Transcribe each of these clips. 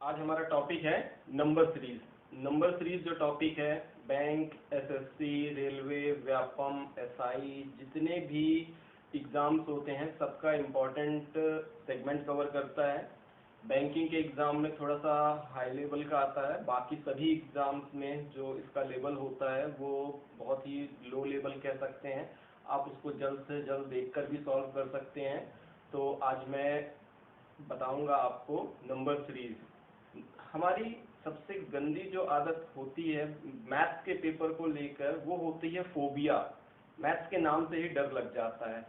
आज हमारा टॉपिक है नंबर सीरीज। नंबर सीरीज जो टॉपिक है, bank, SSC, railway, Vyapam, SI, जितने भी एग्जाम्स होते हैं सबका इम्पोर्टेंट सेगमेंट कवर करता है। बैंकिंग के एग्जाम में थोड़ा सा हाई लेवल का आता है, बाकी सभी एग्जाम्स में जो इसका लेवल होता है वो बहुत ही लो लेवल कह सकते हैं। आप उसको जल्द से जल्द देखकर भी सॉल्व कर सकते हैं। तो आज मैं बताऊंगा आपको नंबर सीरीज। हमारी सबसे गंदी जो आदत होती है मैथ्स के पेपर को लेकर वो होती है फोबिया। मैथ्स के नाम से ही डर लग जाता है,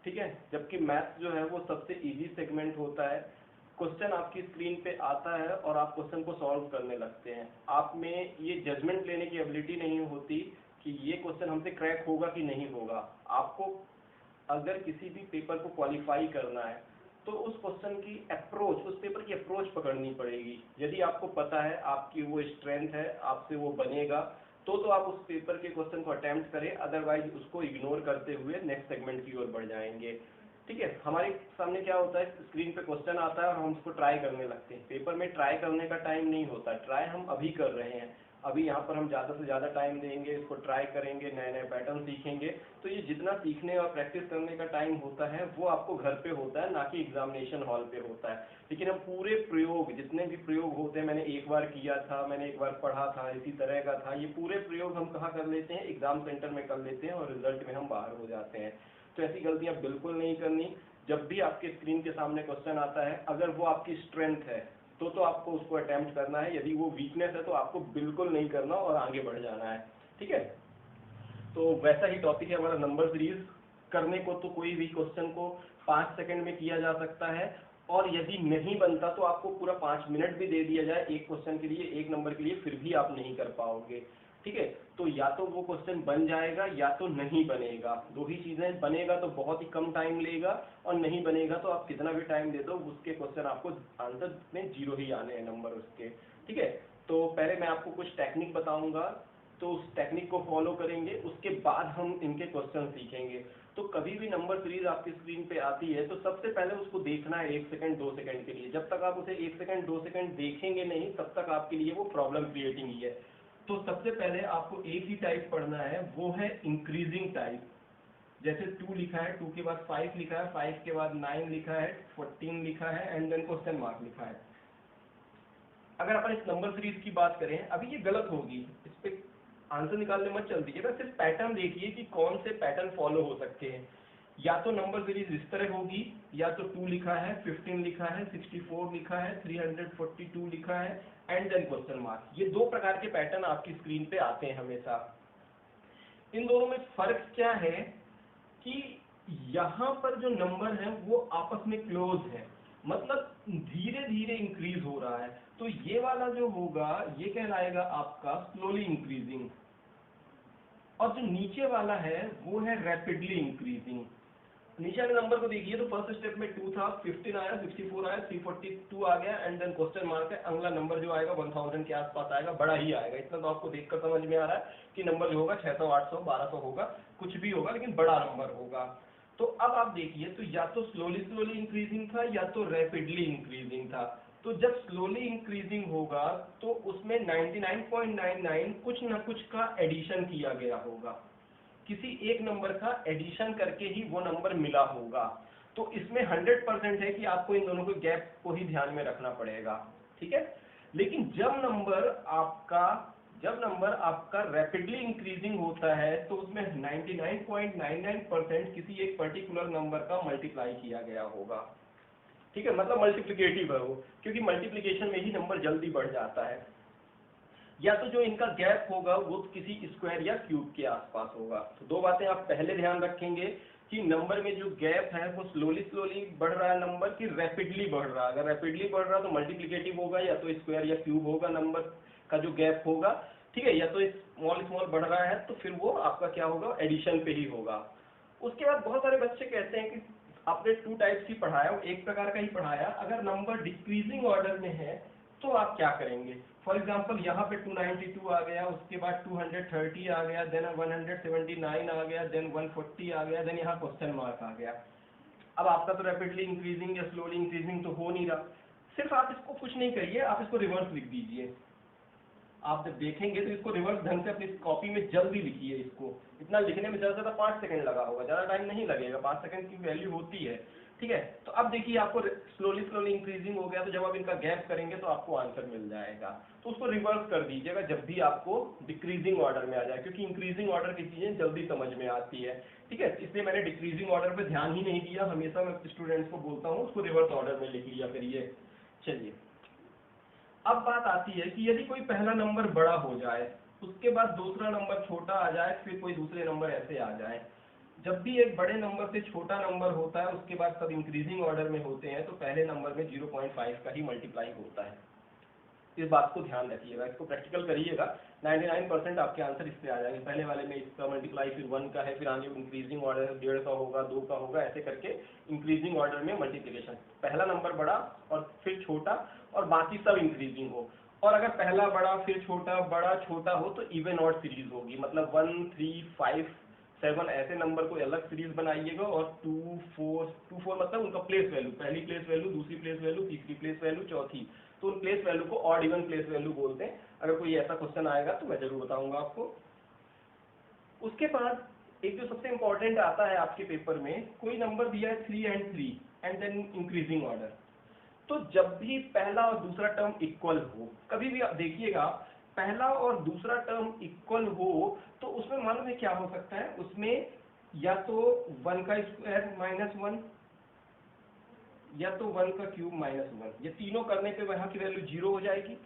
ठीक है। जबकि मैथ्स जो है वो सबसे इजी सेगमेंट होता है। क्वेश्चन आपकी स्क्रीन पे आता है और आप क्वेश्चन को सॉल्व करने लगते हैं। आप में ये जजमेंट लेने की एबिलिटी नहीं होती कि ये क्वेश्चन हमसे क्रैक होगा कि नहीं होगा। आपको अगर किसी भी पेपर को क्वालिफाई करना है तो उस क्वेश्चन की अप्रोच, उस पेपर की अप्रोच पकड़नी पड़ेगी। यदि आपको पता है आपकी वो स्ट्रेंथ है, आपसे वो बनेगा, तो आप उस पेपर के क्वेश्चन को अटेम्प्ट करें, अदरवाइज उसको इग्नोर करते हुए नेक्स्ट सेगमेंट की ओर बढ़ जाएंगे। ठीक है। हमारे सामने क्या होता है, स्क्रीन पे क्वेश्चन आता है और हम उसको ट्राई करने लगते हैं। पेपर में ट्राई करने का टाइम नहीं होता, ट्राई हम अभी कर रहे हैं। अभी यहाँ पर हम ज़्यादा से ज़्यादा टाइम देंगे, इसको ट्राई करेंगे, नए नए पैटर्न सीखेंगे। तो ये जितना सीखने और प्रैक्टिस करने का टाइम होता है वो आपको घर पे होता है, ना कि एग्जामिनेशन हॉल पे होता है। लेकिन हम पूरे प्रयोग, जितने भी प्रयोग होते हैं, मैंने एक बार किया था, मैंने एक बार पढ़ा था, इसी तरह का था, ये पूरे प्रयोग हम कहाँ कर लेते हैं, एग्जाम सेंटर में कर लेते हैं और रिजल्ट में हम बाहर हो जाते हैं। तो ऐसी गलतियां बिल्कुल नहीं करनी। जब भी आपके स्क्रीन के सामने क्वेश्चन आता है, अगर वो आपकी स्ट्रेंथ है तो आपको उसको अटेम्प्ट करना है। यदि वो वीकनेस है तो आपको बिल्कुल नहीं करना और आगे बढ़ जाना है, ठीक है। तो वैसा ही टॉपिक है हमारा नंबर सीरीज। करने को तो कोई भी क्वेश्चन को 5 सेकंड में किया जा सकता है, और यदि नहीं बनता तो आपको पूरा 5 मिनट भी दे दिया जाए एक क्वेश्चन के लिए, एक नंबर के लिए, फिर भी आप नहीं कर पाओगे, ठीक है। तो या तो वो क्वेश्चन बन जाएगा या तो नहीं बनेगा, दो ही चीजें। बनेगा तो बहुत ही कम टाइम लेगा, और नहीं बनेगा तो आप कितना भी टाइम दे दो उसके क्वेश्चन आपको आंसर में 0 ही आने हैं नंबर उसके, ठीक है। तो पहले मैं आपको कुछ टेक्निक बताऊंगा, तो उस टेक्निक को फॉलो करेंगे, उसके बाद हम इनके क्वेश्चन सीखेंगे। तो कभी भी नंबर सीरीज आपकी स्क्रीन पे आती है तो सबसे पहले उसको देखना है 1 सेकंड 2 सेकंड के लिए। जब तक आप उसे 1 सेकंड 2 सेकंड देखेंगे नहीं, तब तक आपके लिए वो प्रॉब्लम क्रिएटिंग ही है। तो सबसे पहले आपको एक ही टाइप पढ़ना है, वो है इंक्रीजिंग टाइप। जैसे 2 लिखा है, 2 के बाद 5 लिखा है, 5 के बाद 9 लिखा है, 14 लिखा है, एंड देन क्वेश्चन मार्क लिखा है। अगर अपन इस नंबर सीरीज की बात करें, अभी ये गलत होगी, इस पे आंसर निकालने मत चल दीजिएगा, सिर्फ पैटर्न देखिए कि कौन से पैटर्न फॉलो हो सकते हैं। या तो नंबर सीरीज इस तरह होगी, या तो 2 लिखा है, 15 लिखा है, 64 लिखा है, 342 लिखा है, एंड देन क्वेश्चन मार्क। ये 2 प्रकार के पैटर्न आपकी स्क्रीन पे आते हैं हमेशा। इन दोनों में फर्क क्या है कि यहाँ पर जो नंबर है वो आपस में क्लोज है, मतलब धीरे धीरे इंक्रीज हो रहा है। तो ये वाला जो होगा ये कहलाएगा आपका स्लोली इंक्रीजिंग, और जो नीचे वाला है वो है रैपिडली इंक्रीजिंग। नीचे वाले नंबर को देखिए तो फर्स्ट स्टेप में 2 था, 15 आया, 64 आया, 342 आ गया, एंड देन क्वेश्चन मार्क है। अगला नंबर जो आएगा 1000 के आसपास आएगा, बड़ा ही आएगा। इतना तो आपको देखकर समझ में आ रहा है कि नंबर जो होगा 600, 800, 1200 होगा, कुछ भी होगा, लेकिन बड़ा नंबर होगा। तो अब आप देखिए, तो या तो स्लोली स्लोली इंक्रीजिंग था या तो रैपिडली इंक्रीजिंग था। तो जब स्लोली इंक्रीजिंग होगा तो उसमें 99.99 कुछ ना कुछ का एडिशन किया गया होगा, किसी एक नंबर का एडिशन करके ही वो नंबर मिला होगा। तो इसमें 100% है कि आपको इन दोनों के गैप को ही ध्यान में रखना पड़ेगा, ठीक है। लेकिन जब नंबर आपका रैपिडली इंक्रीजिंग होता है तो उसमें 99.99% किसी एक पर्टिकुलर नंबर का मल्टीप्लाई किया गया होगा, ठीक है। मतलब मल्टीप्लिकेटिव है वो, क्योंकि मल्टीप्लिकेशन में ही नंबर जल्दी बढ़ जाता है। या तो जो इनका गैप होगा वो किसी स्क्वायर या क्यूब के आसपास होगा। तो 2 बातें आप पहले ध्यान रखेंगे कि नंबर में जो गैप है वो स्लोली स्लोली बढ़ रहा है नंबर, की रैपिडली बढ़ रहा है। अगर रैपिडली बढ़ रहा है तो मल्टीप्लिकेटिव होगा, या तो स्क्वायर या क्यूब होगा नंबर का जो गैप होगा, ठीक है। या तो स्मॉल स्मॉल बढ़ रहा है तो फिर वो आपका क्या होगा, एडिशन पे ही होगा। उसके बाद बहुत सारे बच्चे कहते हैं कि आपने 2 टाइप्स ही पढ़ाया, वो एक प्रकार का ही पढ़ाया, अगर नंबर डिक्रीजिंग ऑर्डर में है तो आप क्या करेंगे। फॉर एग्जाम्पल यहाँ पे 292 आ गया, उसके बाद 230 आ गया, देन 179 आ गया, देन 140 आ गया, देन यहाँ क्वेश्चन मार्क आ गया। अब आपका तो रैपिडली इंक्रीजिंग या स्लोली इंक्रीजिंग तो हो नहीं रहा, सिर्फ आप इसको कुछ नहीं करिए, आप इसको रिवर्स लिख दीजिए। आप जब देखेंगे तो इसको रिवर्स ढंग से अपनी कॉपी में जल्दी लिखिए। इसको इतना लिखने में ज़्यादा 5 सेकंड लगा होगा, ज़्यादा टाइम नहीं लगेगा, 5 सेकंड की वैल्यू होती है, ठीक है। तो अब देखिए आपको स्लोली स्लोली इंक्रीजिंग हो गया, तो जब आप इनका गैप करेंगे तो आपको आंसर मिल जाएगा। तो उसको रिवर्स कर दीजिएगा जब भी आपको डिक्रीजिंग ऑर्डर में आ जाए, क्योंकि इंक्रीजिंग ऑर्डर की चीज़ें जल्दी समझ में आती है, ठीक है। इसलिए मैंने डिक्रीजिंग ऑर्डर पे ध्यान ही नहीं दिया, हमेशा मैं स्टूडेंट्स को बोलता हूँ उसको रिवर्स ऑर्डर में लिख लिया करिए। चलिए, अब बात आती है कि यदि कोई पहला नंबर बड़ा हो जाए, उसके बाद दूसरा नंबर छोटा आ जाए, फिर कोई दूसरे नंबर ऐसे आ जाए। जब भी एक बड़े नंबर से छोटा नंबर होता है, उसके बाद सब इंक्रीजिंग ऑर्डर में होते हैं, तो पहले नंबर में 0.5 का ही मल्टीप्लाई होता है। इस बात को ध्यान रखिएगा, इसको प्रैक्टिकल करिएगा, 99% आपके आंसर इससे आ जाएंगे। पहले वाले में इसका मल्टीप्लाई फिर 1 का है, फिर आगे इंक्रीजिंग ऑर्डर 1.5 का होगा, 2 का होगा, ऐसे करके इंक्रीजिंग ऑर्डर में मल्टीप्लिकेशन, पहला नंबर बड़ा और फिर छोटा और बाकी सब इंक्रीजिंग हो। और अगर पहला बड़ा फिर छोटा बड़ा छोटा हो तो इवन ऑड सीरीज होगी, मतलब 1, 3, 5, 7 ऐसे नंबर को अलग सीरीज बनाइएगा, और 2, 4 मतलब उनका प्लेस वैल्यू, पहली प्लेस वैल्यू, दूसरी प्लेस वैल्यू, तीसरी प्लेस वैल्यू, चौथी, तो उन प्लेस वैल्यू को ऑड इवन प्लेस वैल्यू बोलते हैं। अगर कोई ऐसा क्वेश्चन आएगा तो मैं जरूर बताऊंगा आपको। उसके बाद एक जो सबसे इंपॉर्टेंट आता है आपके पेपर में, कोई नंबर दिया है 3 and 3 and then increasing order, तो जब भी पहला और दूसरा टर्म इक्वल हो, कभी भी आप देखिएगा पहला और दूसरा टर्म इक्वल हो, तो उसमें मालूम है क्या हो सकता है, उसमें या तो 1 का स्क्वायर -1 या तो 1 का क्यूब -1, ये तीनों करने पे वहां की वैल्यू 0 हो जाएगी।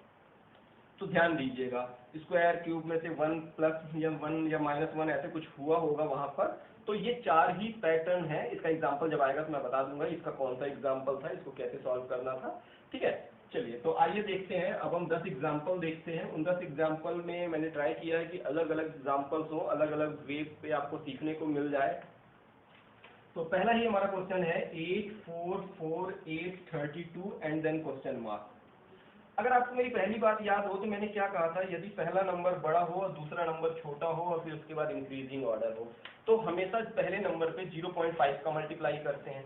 तो ध्यान दीजिएगा, स्क्वायर क्यूब में से 1 प्लस या 1 या -1 ऐसे कुछ हुआ होगा वहां पर। तो ये 4 ही पैटर्न है, इसका एग्जांपल जब आएगा तो मैं बता दूंगा इसका कौन सा एग्जांपल था, इसको कैसे सॉल्व करना था, ठीक है। चलिए, तो आइए देखते हैं, अब हम 10 एग्जांपल देखते हैं। उन 10 एग्जांपल में मैंने ट्राई किया है कि अलग अलग एग्जांपल्स हो, अलग अलग वे पे आपको सीखने को मिल जाए। तो पहला ही हमारा क्वेश्चन है 8, 4, 4, 8, 32 एंड देन क्वेश्चन मार्क। अगर आपको मेरी पहली बात याद हो तो मैंने क्या कहा था, यदि पहला नंबर बड़ा हो और दूसरा नंबर छोटा हो और फिर उसके बाद इंक्रीजिंग ऑर्डर हो, तो हमेशा पहले नंबर पे 0.5 का मल्टीप्लाई करते हैं।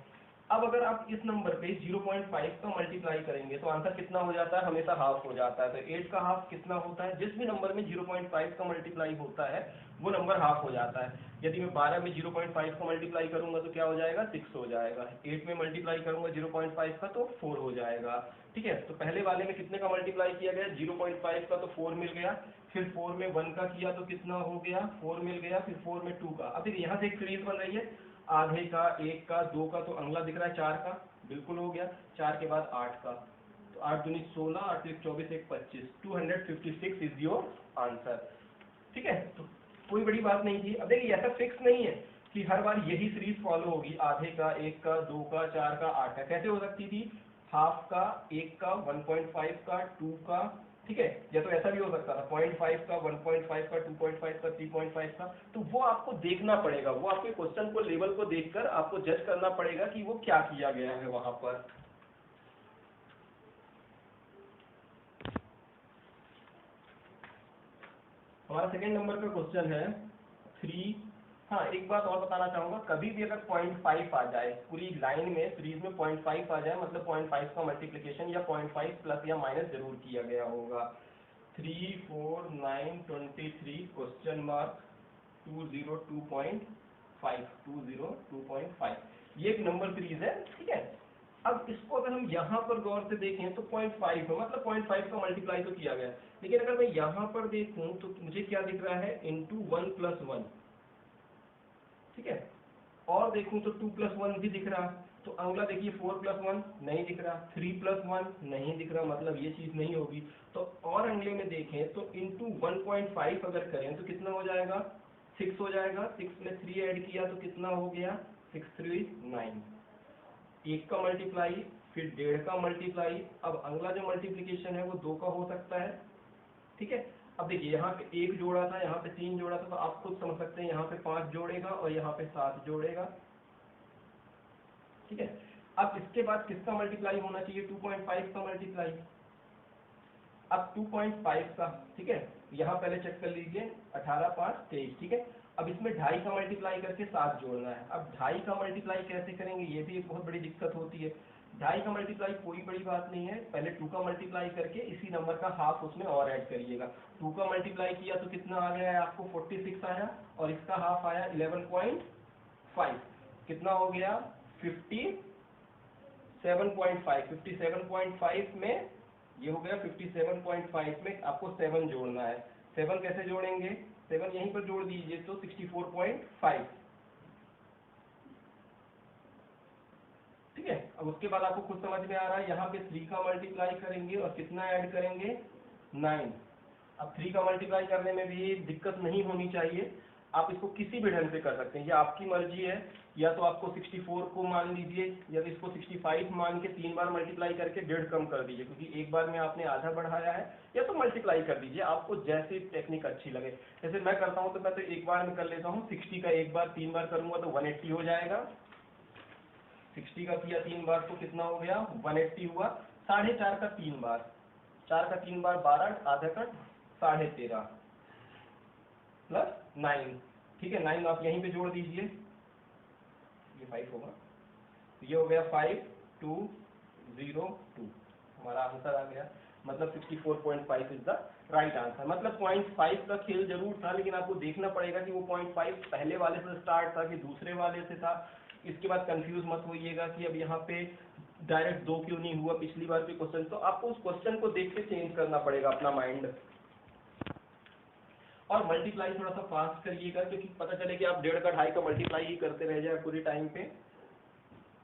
अब अगर आप इस नंबर पे 0.5 का मल्टीप्लाई करेंगे तो आंसर कितना हो जाता है, हमेशा हाफ हो जाता है। तो 8 का हाफ कितना होता है, जिस भी नंबर में 0.5 का मल्टीप्लाई होता है वो नंबर हाफ हो जाता है। यदि मैं 12 में 0.5 का मल्टीप्लाई करूंगा तो क्या हो जाएगा, 6 हो जाएगा। 8 में मल्टीप्लाई करूंगा 0.5 का तो 4 हो जाएगा, ठीक है। तो पहले वाले में कितने का मल्टीप्लाई किया गया, 0.5 का, तो 4 मिल गया। फिर 4 में 1 का किया तो कितना हो गया, 4 मिल गया। फिर 4 में 2 का, अब देखिए यहाँ से एक सीरीज बन रही है, आधे का, 1 का, 2 का, तो अगला दिख रहा है 4 का, बिल्कुल हो गया। 4 के बाद 8 का, तो 8 दूनी 16, 8 एक 24, 1 25, 256 इज योर आंसर, ठीक है। तो कोई बड़ी बात नहीं थी। अब देखिए ऐसा फिक्स नहीं है कि हर बार यही सीरीज फॉलो होगी, आधे का, 1 का, 2 का, 4 का, 8 का। कैसे हो सकती थी, हाफ का, 1 का, 1.5 का, 2 का, ठीक है। या तो ऐसा भी हो सकता था 0.5 का, 1.5 का, 2.5 का, 3.5 का। तो वो आपको देखना पड़ेगा, वो आपके क्वेश्चन को, लेवल को देखकर आपको जज करना पड़ेगा कि वो क्या किया गया है वहां पर। हमारा सेकेंड नंबर का क्वेश्चन है 3। हाँ, एक बात और बताना चाहूंगा, कभी भी अगर 0.5 आ जाए पूरी लाइन में, सीरीज में 0.5 आ जाए, मतलब 0.5 का मल्टीप्लिकेशन या 0.5 प्लस या माइनस जरूर किया गया होगा। 3, 4, 9, 23 क्वेश्चन मार्क 202.5, 202.5, ये एक नंबर सीरीज है, ठीक है। अब इसको अगर हम यहाँ पर गौर से देखें तो 0.5 है, मतलब 0.5 का मल्टीप्लाई तो किया गया, लेकिन अगर मैं यहाँ पर देखूं तो मुझे क्या दिख रहा है, इंटू 1 + 1, ठीक है। और देखूं तो 2 + 1 भी दिख रहा, तो अगला देखिए 4 + 1 नहीं दिख रहा, 3 + 1 नहीं दिख रहा, मतलब ये चीज नहीं होगी। तो और अगले में देखें तो इंटू 1.5 अगर करें तो कितना हो जाएगा, 6 हो जाएगा। 6 में 3 ऐड किया तो कितना हो गया, 6 3 9। 1 का मल्टीप्लाई, फिर 1.5 का मल्टीप्लाई। अब अगला जो मल्टीप्लिकेशन है वो 2 का हो सकता है, ठीक है। अब देखिए यहाँ पे 1 जोड़ा था, यहाँ पे 3 जोड़ा था, तो आप खुद समझ सकते हैं यहाँ पे 5 जोड़ेगा और यहाँ पे 7 जोड़ेगा, ठीक है। अब इसके बाद किसका मल्टीप्लाई होना चाहिए, 2.5 का मल्टीप्लाई। अब 2.5 का, ठीक है, यहाँ पहले चेक कर लीजिए, 18 5 23, ठीक है। अब इसमें 2.5 का मल्टीप्लाई करके 7 जोड़ना है। अब 2.5 का मल्टीप्लाई कैसे करेंगे, ये भी एक बहुत बड़ी दिक्कत होती है। ढाई का मल्टीप्लाई कोई बड़ी बात नहीं है, पहले 2 का मल्टीप्लाई करके इसी नंबर का हाफ उसमें और ऐड करिएगा। 2 का मल्टीप्लाई किया तो कितना आ गया है आपको 46 आया, और इसका हाफ आया 11.5, कितना हो गया 57.5। 57.5 में ये हो गया 57.5 में आपको 7 जोड़ना है। 7 कैसे जोड़ेंगे, 7 यहीं पर जोड़ दीजिए तो 64.5, ठीक है। अब उसके बाद आपको खुद समझ में आ रहा है, यहाँ पे 3 का मल्टीप्लाई करेंगे और कितना ऐड करेंगे 9। अब 3 का मल्टीप्लाई करने में भी दिक्कत नहीं होनी चाहिए, आप इसको किसी भी ढंग से कर सकते हैं, ये आपकी मर्जी है। या तो आपको 64 को मान लीजिए, या तो इसको 65 मान के 3 बार मल्टीप्लाई करके 1.5 कम कर दीजिए, क्योंकि एक बार में आपने आधा बढ़ाया है। या तो मल्टीप्लाई कर दीजिए, आपको जैसी टेक्निक अच्छी लगे। जैसे मैं करता हूँ तो मैं तो एक बार में कर लेता हूँ, 60 का एक बार 3 बार करूंगा तो 180 हो जाएगा। 60 का किया 3 बार तो कितना हो गया 180 हुआ। 4.5 का 3 बार, 4 का 3 बार 12, आधा कट 13.5 प्लस 9, ठीक है। 9 आप यहीं पे जोड़ दीजिए, ये 5 होगा, तो ये हो गया 5202, हमारा आंसर आ गया। मतलब 64.5 इज द राइट आंसर। मतलब 0.5 का खेल जरूर था, लेकिन आपको देखना पड़ेगा कि वो 0.5 पहले वाले से स्टार्ट था कि दूसरे वाले से था। इसके बाद कंफ्यूज मत होइएगा कि अब यहाँ पे डायरेक्ट 2 क्यों नहीं हुआ पिछली बार के क्वेश्चन, तो आपको उस क्वेश्चन को देख के चेंज करना पड़ेगा अपना माइंड। और मल्टीप्लाई थोड़ा सा फास्ट करिएगा, क्योंकि पता चले कि आप 1.5 का 2.5 का मल्टीप्लाई ही करते रह जाए पूरे टाइम पे।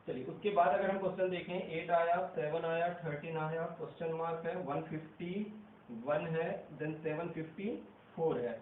चलिए उसके बाद अगर हम क्वेश्चन देखें, 8 आया, 7 आया, 13 आया, क्वेश्चन मार्क है, 151 है, देन 754 है।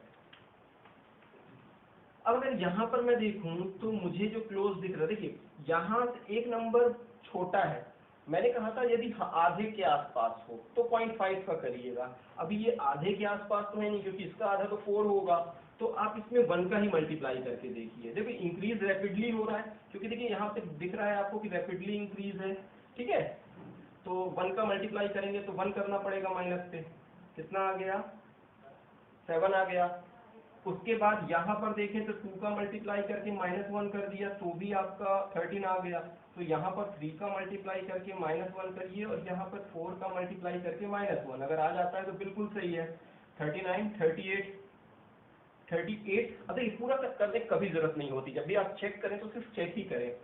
अब अगर यहाँ पर मैं देखूं तो मुझे जो क्लोज दिख रहा है, देखिए यहाँ से एक नंबर छोटा है। मैंने कहा था यदि आधे के आसपास हो तो 0.5 का करिएगा। अभी ये आधे के आसपास तो है नहीं, क्योंकि इसका आधा तो 4 होगा, तो आप इसमें 1 का ही मल्टीप्लाई करके देखिए। देखिए इंक्रीज रैपिडली हो रहा है, क्योंकि देखिए यहाँ पे दिख रहा है आपको कि रैपिडली इंक्रीज है, ठीक है। तो 1 का मल्टीप्लाई करेंगे तो 1 करना पड़ेगा माइनस पे, कितना आ गया 7 आ गया। उसके बाद यहाँ पर देखें तो 2 का मल्टीप्लाई करके -1 कर दिया तो भी आपका 13 आ गया। तो यहाँ पर 3 का मल्टीप्लाई करके -1 करिए, और यहाँ पर 4 का मल्टीप्लाई करके -1, अगर आ जाता है तो बिल्कुल सही है। 39, 38। अब देखिए पूरा करने की कभी जरूरत नहीं होती, जब भी आप चेक करें तो सिर्फ चेक ही करें।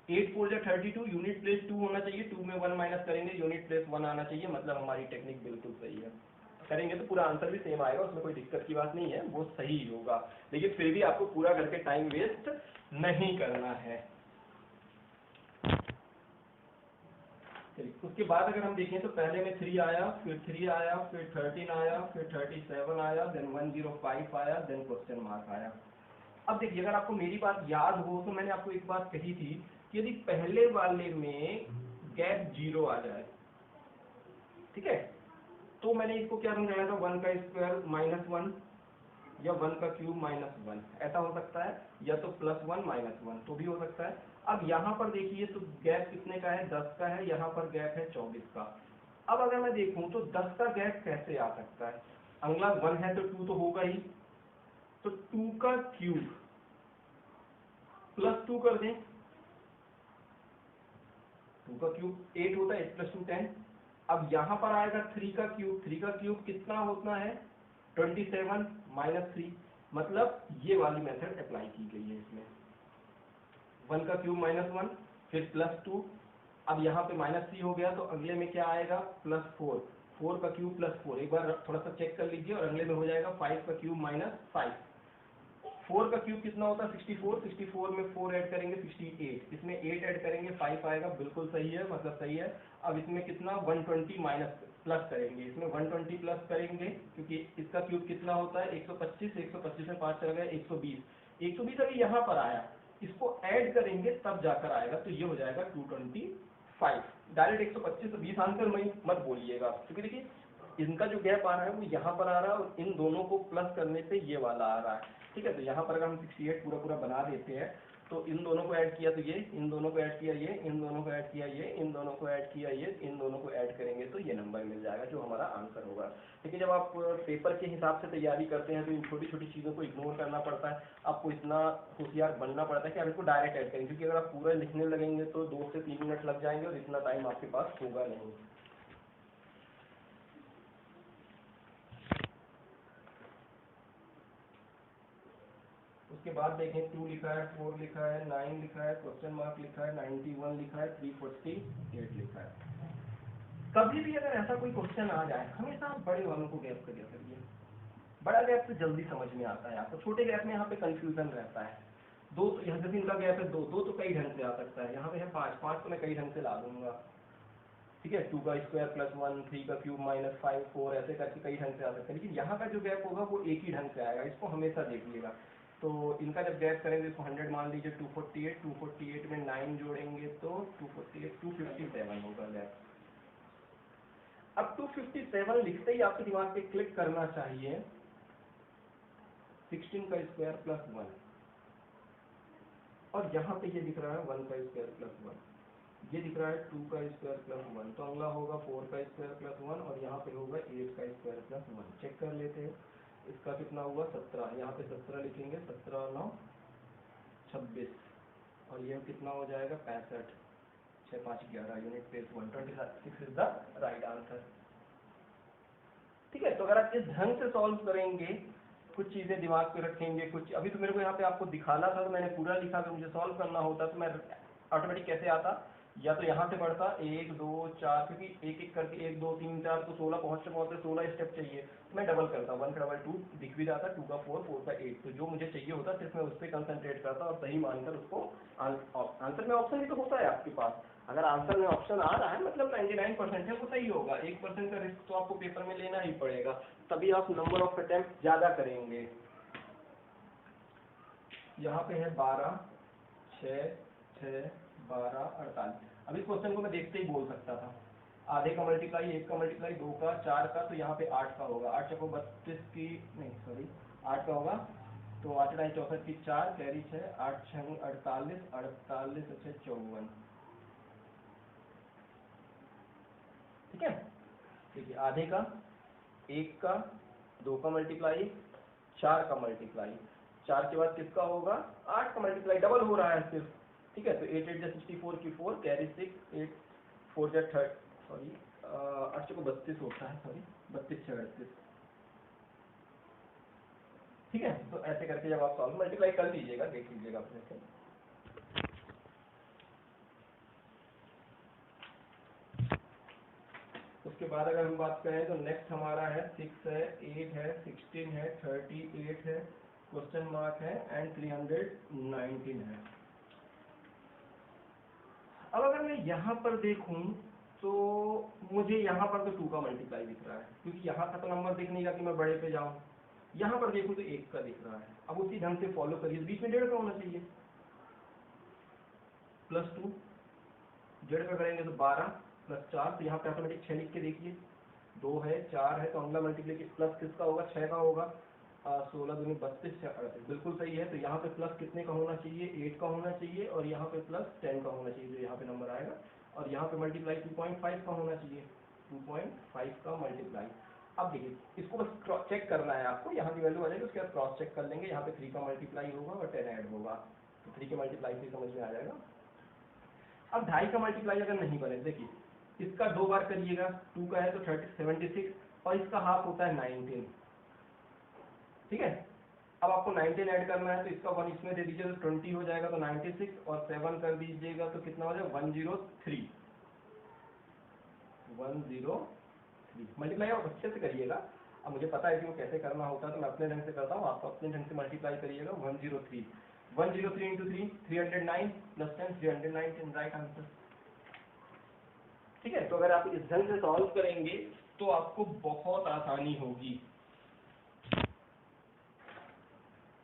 8 4 जा 32, यूनिट प्लेस 2 होना चाहिए, 2 में 1 माइनस करेंगे, यूनिट प्लेस 1 आना चाहिए, मतलब हमारी टेक्निक बिल्कुल सही है। करेंगे तो पूरा आंसर भी सेम आएगा, उसमें कोई दिक्कत की बात नहीं है, वो सही होगा। लेकिन फिर भी आपको पूरा करके टाइम वेस्ट नहीं करना है। चलिए उसके बाद अगर हम देखें तो पहले में 3 आया, फिर 3 आया, फिर 13 आया, फिर 37 आया, देन 105 आया, देन क्वेश्चन मार्क आया। अब देखिए अगर आपको मेरी बात याद हो तो मैंने आपको एक बात कही थी कि यदि पहले वाले में गैप 0 आ जाए, ठीक है, तो मैंने इसको क्या समझाया था, 1 का स्क्वायर -1, या 1 का क्यूब -1, ऐसा हो सकता है, या तो +1 -1 तो भी हो सकता है। अब यहाँ पर देखिए तो गैप कितने का है 10 का है, यहाँ पर गैप है 24 का। अब अगर मैं देखूं तो 10 का गैप कैसे आ सकता है, अगला 1 है तो 2 तो होगा ही, तो 2 का क्यूब +2 कर दें, 2 का क्यूब 8 होता है, 8 + 2 10। अब यहाँ पर आएगा 3 का क्यूब, 3 का क्यूब कितना होता है 27 -3, मतलब ये वाली मेथड अप्लाई की गई है इसमें। 1 का क्यूब -1, फिर +2, अब यहाँ पे -3 हो गया, तो अगले में क्या आएगा +4, 4 का क्यूब +4, एक बार थोड़ा सा चेक कर लीजिए, और अगले में हो जाएगा 5 का क्यूब -5। 4 का क्यूब कितना होता है 64, 64 में 4 ऐड करेंगे 68, इसमें 8 ऐड करेंगे 5 आएगा, बिल्कुल सही है, मतलब सही है। अब इसमें कितना 120 माइनस प्लस करेंगे, इसमें 120 प्लस करेंगे, क्योंकि इसका क्यूब कितना होता है 125, 125 में 5 चला गया 120, 120 अभी यहाँ पर आया, इसको ऐड करेंगे तब जाकर आएगा, तो ये हो जाएगा 225। डायरेक्ट 125 तो 20 आंसर में मत बोलिएगा, क्योंकि देखिए इनका जो गैप आ रहा है वो यहाँ पर आ रहा है, और इन दोनों को प्लस करने पे ये वाला आ रहा है, ठीक है। तो यहाँ पर अगर हम 68 पूरा पूरा बना देते हैं तो इन दोनों को ऐड किया तो ये, इन दोनों को ऐड किया ये, इन दोनों को ऐड किया ये, इन दोनों को ऐड किया ये, इन दोनों को ऐड करेंगे तो ये नंबर मिल जाएगा जो हमारा आंसर होगा। लेकिन जब आप पेपर के हिसाब से तैयारी करते हैं तो इन छोटी छोटी चीज़ों को इग्नोर करना पड़ता है, आपको इतना होशियार बनना पड़ता है कि आप इसको डायरेक्ट ऐड करेंगे, क्योंकि अगर आप पूरा लिखने लगेंगे तो 2 से 3 मिनट लग जाएंगे और इतना टाइम आपके पास होगा नहीं। उसके बाद देखें 2 लिखा है, 4 लिखा है, 9 लिखा है, क्वेश्चन मार्क लिखा है, 91 लिखा है, 348 लिखा है। कभी भी अगर ऐसा कोई क्वेश्चन आ जाए, हमेशा आप बड़े वालों को गैप कर दिया करिए। बड़ा गैप से जल्दी समझ में आता है आपको, छोटे गैप में यहाँ पे कंफ्यूजन रहता है। दो, यहाँ जैसे इनका गैप है 2, 2 तो कई ढंग से आ सकता है, यहाँ पे है 5, 5 तो मैं कई ढंग से ला दूंगा, ठीक है। 2 का स्क्वायर प्लस 1, 3 का क्यूब माइनस 5, 4 ऐसे करके कई ढंग से आ सकता है, लेकिन यहाँ का जो गैप होगा वो एक ही ढंग से आएगा, इसको हमेशा देखिएगा। तो इनका जब गैप करेंगे इसको 100 मान लीजिए, 248, 248 में 9 जोड़ेंगे तो 248, 257 होगा गैप। अब 257 लिखते ही आपके दिमाग पे क्लिक करना चाहिए 16 का स्क्वायर प्लस 1, और यहाँ पे ये दिख रहा है 1 का स्क्वायर प्लस 1, ये दिख रहा है 2 का स्क्वायर प्लस 1, तो अगला होगा 4 का स्क्वायर प्लस 1, और यहाँ पे होगा 8 का स्क्वायर प्लस 1। चेक कर लेते हैं, इसका कितना हुआ 17, यहाँ पे 17 लिखेंगे, 17 9 26, और ये कितना हो जाएगा 65, 6 5 11, unit place 126 is the right answer. ठीक है, तो अगर आप इस ढंग से सॉल्व करेंगे, कुछ चीजें दिमाग पे रखेंगे, कुछ अभी तो मेरे को यहाँ पे आपको दिखाना था तो मैंने पूरा लिखा, अगर मुझे सॉल्व करना होता तो मैं ऑटोमेटिक कैसे आता, या तो यहाँ से बढ़ता 1 2 4, क्योंकि एक एक करके 1 2 3 4 तो 16 पहुँचते पहुँचते 16 स्टेप चाहिए, तो मैं डबल करता, 1 का डबल 2 दिख भी जाता, 2 का 4, 4 का 8, तो जो मुझे चाहिए होता सिर्फ मैं उस पर कंसंट्रेट करता और सही मानकर उसको आंसर में ऑप्शन भी तो होता है आपके पास, अगर आंसर में ऑप्शन आ रहा है मतलब 99% है वो सही होगा, 1% का रिस्क तो आपको पेपर में लेना ही पड़ेगा, तभी आप नंबर ऑफ अटेम्प्ट ज्यादा करेंगे। यहाँ पे है 12 6 6 12 48, अब इस क्वेश्चन को मैं देखते ही बोल सकता था, आधे का मल्टीप्लाई, 1 का मल्टीप्लाई, 2 का, 4 का, तो यहाँ पे 8 का होगा, 8 चको 32 की, नहीं सॉरी 8 का होगा, तो 8 ढाई 64 की 4 कैरी 6, 8 6 48, 48 अच्छे 54, ठीक है। देखिए आधे का, 1 का, 2 का मल्टीप्लाई, 4 का मल्टीप्लाई, 4 के बाद किसका होगा 8 का मल्टीप्लाई, डबल हो रहा है सिर्फ, ठीक है। तो 8 8 64 की 4 कैरी 6, 8 4 जा 30, सॉरी 8 को 32 होता है, सॉरी 32 6 38, ठीक है। तो ऐसे करके जब आप सॉल्व मल्टीप्लाई कर लीजिएगा, देख लीजिएगा अपने से। उसके बाद अगर हम बात करें तो नेक्स्ट हमारा है 6 है, 8 है, 16 है, 38 है, क्वेश्चन मार्क है एंड 319 है। अब अगर मैं यहाँ पर देखूं तो मुझे यहाँ पर तो 2 का मल्टीप्लाई दिख रहा है, क्योंकि यहाँ का तो नंबर दिख नहीं रहा कि मैं बड़े पे जाऊं, यहाँ पर देखूं तो 1 का दिख रहा है। अब उसी ढंग से फॉलो करिए, बीच में 1.5 का होना चाहिए, प्लस 2, 1.5 का करेंगे तो 12 प्लस 4, तो यहाँ पे ऑटोमेटिक 6 लिख के देखिए, 2 है 4 है, तो अगला मल्टीप्लिकेशन प्लस किसका होगा 6 का होगा, 16 दूनी 32 6 38, बिल्कुल सही है। तो यहाँ पे प्लस कितने का होना चाहिए 8 का होना चाहिए, और यहाँ पे प्लस 10 का होना चाहिए जो यहाँ पे नंबर आएगा, और यहाँ पे मल्टीप्लाई 2.5 का होना चाहिए, 2.5 का मल्टीप्लाई। अब देखिए इसको बस क्रॉस चेक करना है आपको, यहाँ की वैल्यू आ जाएगी, उसके बाद क्रॉस चेक कर लेंगे, यहाँ पे 3 का मल्टीप्लाई होगा और 10 ऐड होगा, तो 3 के मल्टीप्लाई से समझ में आ जाएगा। अब 2.5 का मल्टीप्लाई अगर नहीं बने, देखिए इसका 2 बार करिएगा, 2 का है तो 76 और इसका हाफ होता है 19, ठीक है। अब आपको 19 ऐड करना है तो इसका 1 इसमें दे दीजिए तो 20 हो जाएगा, तो 96 और 7 कर दीजिएगा तो कितना हो जाएगा 103, 103 मल्टीप्लाई आप अच्छे से करिएगा। अब मुझे पता है कि वो कैसे करना होता है तो मैं अपने ढंग से करता हूँ, आपको अपने ढंग से मल्टीप्लाई करिएगा। 103 103 इंटू 3 309 प्लस 10 319 राइट आंसर, ठीक है। तो अगर आप इस ढंग से सॉल्व करेंगे तो आपको बहुत आसानी होगी।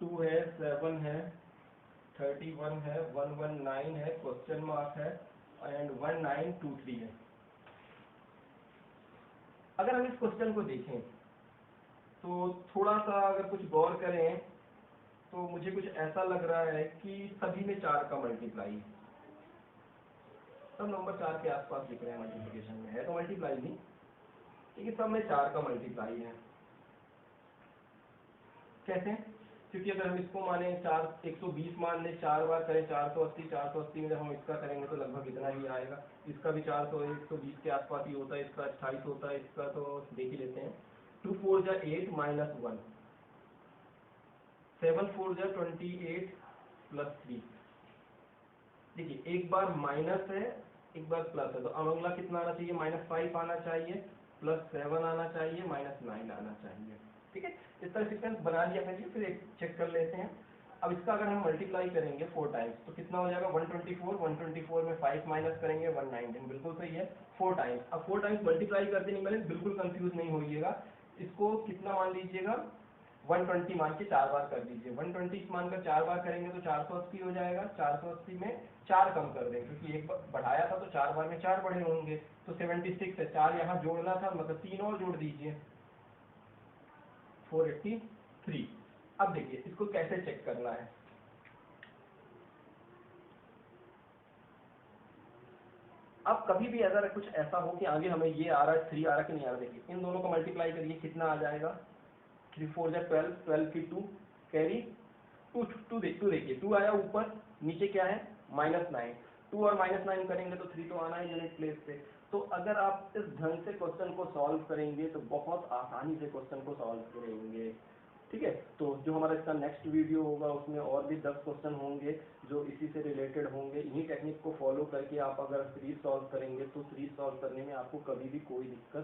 2 है 7 है 31 है 119 है, क्वेश्चन मार्क है एंड 1923 है। अगर हम इस क्वेश्चन को देखें तो थोड़ा सा अगर कुछ गौर करें तो मुझे कुछ ऐसा लग रहा है कि सभी में 4 का मल्टीप्लाई, सब नंबर 4 के आसपास दिख रहे हैं मल्टीप्लिकेशन में, है तो मल्टीप्लाई नहीं, लेकिन सब में 4 का मल्टीप्लाई है। कैसे? क्योंकि अगर हम इसको माने 4 120 मान ले, 4 बार करें 480, 480 में जब हम इसका करेंगे तो लगभग इतना ही आएगा। इसका भी 400 120 के आसपास ही होता है, इसका 28 होता है, इसका तो देख ही लेते हैं। 2 4 जा 8 माइनस 1, 7 4 जा 28 प्लस 3। देखिए एक बार माइनस है, एक बार प्लस है, तो अब अगला कितना आना चाहिए? -5 आना चाहिए, +7 आना चाहिए, -9 आना चाहिए। ठीक है, इस तरह सीक्वेंस बना लिया करिए, फिर एक चेक कर लेते हैं। अब इसका अगर हम मल्टीप्लाई करेंगे 4 टाइम्स तो कितना हो जाएगा? 124, 124 में 5 माइनस करेंगे 119, बिल्कुल सही है, 4 टाइम्स। अब 4 टाइम्स मल्टीप्लाई करते नहीं, मैंने बिल्कुल कंफ्यूज नहीं होइएगा, इसको कितना मान लीजिएगा? 120 मान के 4 बार कर दीजिए। 120 मानकर 4 बार करेंगे तो 480 हो जाएगा। 480 में 4 कम कर देंगे, क्योंकि एक बार बढ़ाया था तो 4 बार में 4 बढ़े होंगे, तो 76 है, 4 यहाँ जोड़ना था, मतलब 3 और जोड़ दीजिए, 483। अब देखिए इसको कैसे चेक करना है। अब कभी भी अगर कुछ ऐसा हो कि आगे हमें ये आ रहा है 3 आ रहा है कि नहीं आ रहा, देखिए इन दोनों को मल्टीप्लाई करिए, कितना आ जाएगा? 3 4 जा 12, 12 की 2 कैरी, टू देखिए 2 आया ऊपर, नीचे क्या है? -9। 2 और -9 करेंगे तो 3 तो आना है यूनिट प्लेस पे। तो अगर आप इस ढंग से क्वेश्चन को सॉल्व करेंगे तो बहुत आसानी से क्वेश्चन को सॉल्व करेंगे। ठीक है, तो जो हमारा इसका नेक्स्ट वीडियो होगा उसमें और भी 10 क्वेश्चन होंगे जो इसी से रिलेटेड होंगे। इन्हीं टेक्निक को फॉलो करके आप अगर सीरीज सॉल्व करेंगे तो सीरीज सॉल्व करने में आपको कभी भी कोई दिक्कत